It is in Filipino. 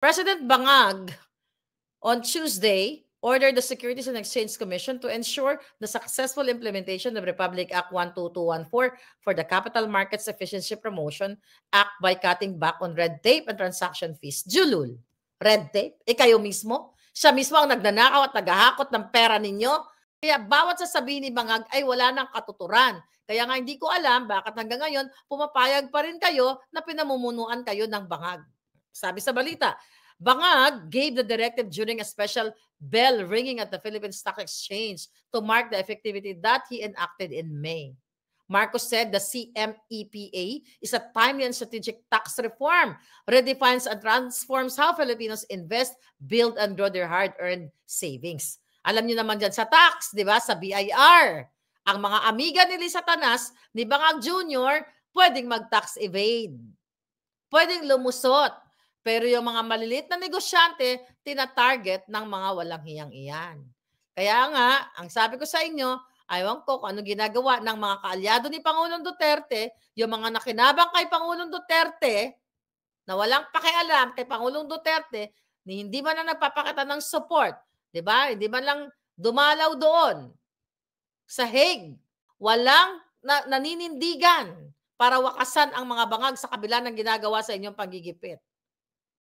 President Bangag on Tuesday ordered the Securities and Exchange Commission to ensure the successful implementation of Republic Act 12214 for the Capital Markets Efficiency Promotion Act by cutting back on red tape and transaction fees. Julul, red tape? Kayo mismo? Siya mismo ang nagnanakaw at naghahakot ng pera ninyo? Kaya bawat sasabihin ni Bangag ay wala ng katuturan. Kaya nga hindi ko alam bakit hanggang ngayon pumapayag pa rin kayo na pinamumunuan kayo ng Bangag. Sabi sa balita, Bangag gave the directive during a special bell ringing at the Philippine Stock Exchange to mark the effectivity that he enacted in May. Marcos said the CMEPA is a timely and strategic tax reform, redefines and transforms how Filipinos invest, build, and grow their hard-earned savings. Alam niyo naman dyan sa tax, di ba? Sa BIR, ang mga amiga ni Lisa Tanas, ni Bangag Jr., pwedeng mag-tax evade. Pwedeng lumusot. Pero yung mga maliliit na negosyante, tina-target ng mga walang hiyang iyan. Kaya nga, ang sabi ko sa inyo, ayaw ko kung ano ginagawa ng mga kaalyado ni Pangulong Duterte, yung mga nakinabang kay Pangulong Duterte, na walang pakialam kay Pangulong Duterte, ni hindi man lang nagpapakita ng support, di ba? Hindi man lang dumalaw doon sa Hague, walang naninindigan para wakasan ang mga bangag sa kabila ng ginagawa sa inyong panggigipit.